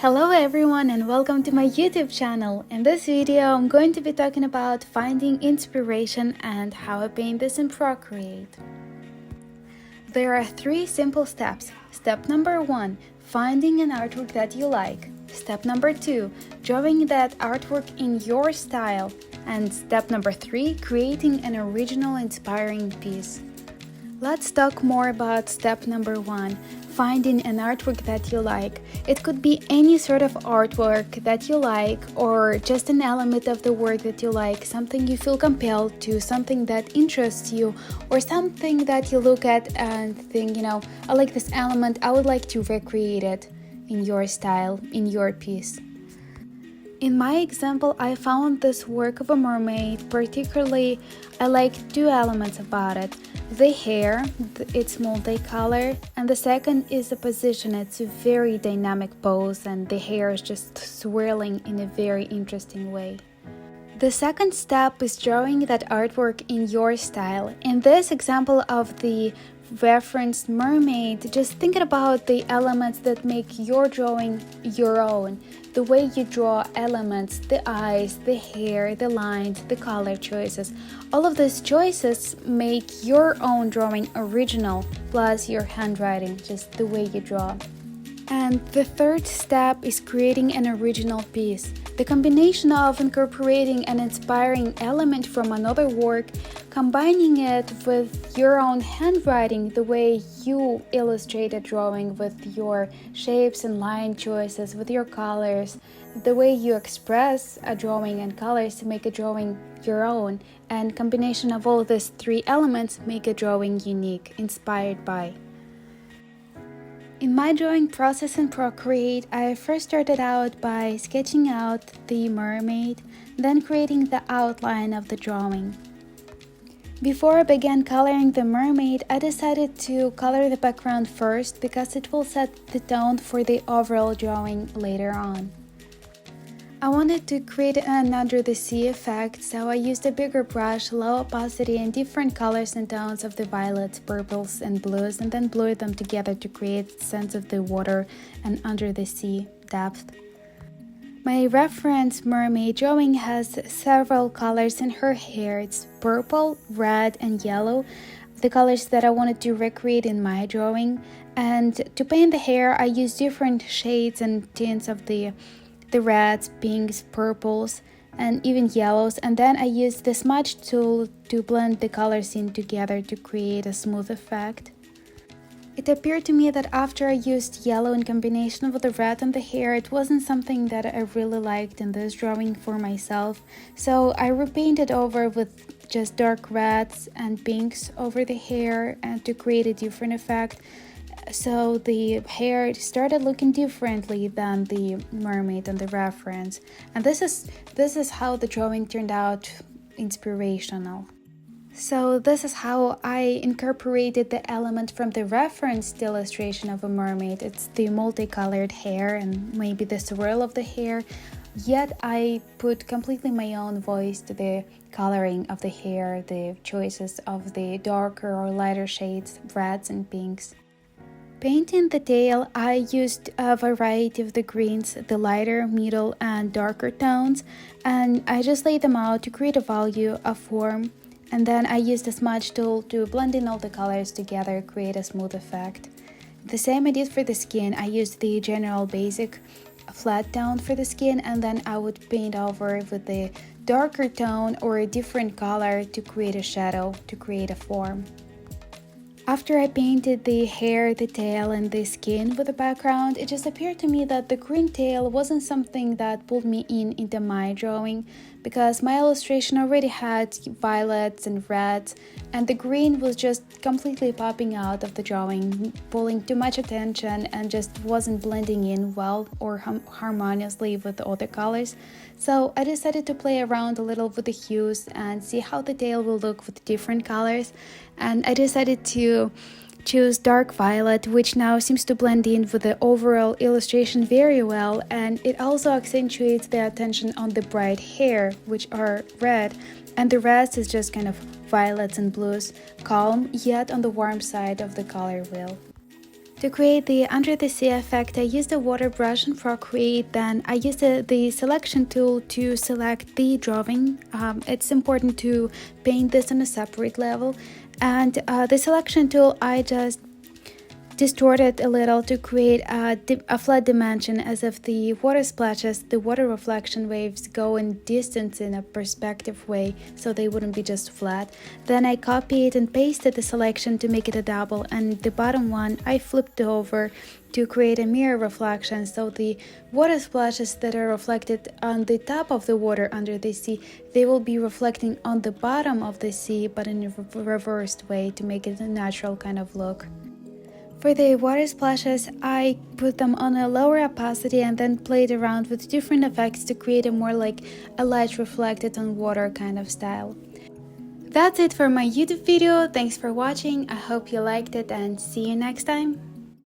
Hello everyone and welcome to my YouTube channel. In this video, I'm going to be talking about finding inspiration and how I paint this in Procreate. There are 3 simple steps. Step number 1, finding an artwork that you like. Step number 2, drawing that artwork in your style. And step number 3, creating an original inspiring piece. Let's talk more about step number 1, finding an artwork that you like. It could be any sort of artwork that you like, or just an element of the work that you like, something you feel compelled to, something that interests you, or something that you look at and think, I like this element, I would like to recreate it in your style, in your piece. In my example, I found this work of a mermaid. Particularly, I like 2 elements about it. The hair, it's multicolored, and the second is the position. It's a very dynamic pose and the hair is just swirling in a very interesting way. The second step is drawing that artwork in your style. In this example of the referenced mermaid, just thinking about the elements that make your drawing your own. The way you draw elements, the eyes, the hair, the lines, the color choices. All of these choices make your own drawing original, plus your handwriting, just the way you draw. And the third step is creating an original piece. The combination of incorporating an inspiring element from another work, combining it with your own handwriting, the way you illustrate a drawing with your shapes and line choices, with your colors, the way you express a drawing and colors to make a drawing your own, and combination of all these 3 elements make a drawing unique, inspired by. In my drawing process in Procreate, I first started out by sketching out the mermaid, then creating the outline of the drawing. Before I began coloring the mermaid, I decided to color the background first because it will set the tone for the overall drawing later on. I wanted to create an under the sea effect, so I used a bigger brush, low opacity, and different colors and tones of the violets, purples, and blues, and then blurred them together to create a sense of the water and under the sea depth. My reference mermaid drawing has several colors in her hair. It's purple, red, and yellow, the colors that I wanted to recreate in my drawing. And to paint the hair, I used different shades and tints of the reds, pinks, purples, and even yellows, and then I used the smudge tool to blend the colors in together to create a smooth effect. It appeared to me that after I used yellow in combination with the red on the hair, it wasn't something that I really liked in this drawing for myself, so I repainted over with just dark reds and pinks over the hair and to create a different effect. So the hair started looking differently than the mermaid and the reference, and this is how the drawing turned out inspirational. So this is how I incorporated the element from the referenced illustration of a mermaid. It's the multicolored hair and maybe the swirl of the hair, yet I put completely my own voice to the coloring of the hair, the choices of the darker or lighter shades, reds and pinks. Painting the tail, I used a variety of the greens, the lighter, middle, and darker tones, and I just laid them out to create a value, a form, and then I used a smudge tool to blend in all the colors together, create a smooth effect. The same I did for the skin. I used the general basic flat tone for the skin, and then I would paint over with the darker tone or a different color to create a shadow, to create a form. After I painted the hair, the tail, and the skin with the background, it just appeared to me that the green tail wasn't something that pulled me into my drawing, because my illustration already had violets and reds, and the green was just completely popping out of the drawing, pulling too much attention and just wasn't blending in well or harmoniously with the other colors. So I decided to play around a little with the hues and see how the tail will look with different colors, and I decided to choose dark violet, which now seems to blend in with the overall illustration very well, and it also accentuates the attention on the bright hair, which are red, and the rest is just kind of violets and blues, calm yet on the warm side of the color wheel. To create the under the sea effect, I used a water brush in Procreate. Then I used the selection tool to select the drawing. It's important to paint this on a separate level. And the selection tool, I just distort it a little to create a flat dimension, as if the water splashes, the water reflection waves go in distance in a perspective way, so they wouldn't be just flat. Then I copied and pasted the selection to make it a double, and the bottom one I flipped over to create a mirror reflection, so the water splashes that are reflected on the top of the water under the sea, they will be reflecting on the bottom of the sea, but in a reversed way to make it a natural kind of look. For the water splashes, I put them on a lower opacity and then played around with different effects to create a more like a light reflected on water kind of style. That's it for my YouTube video. Thanks for watching. I hope you liked it and see you next time.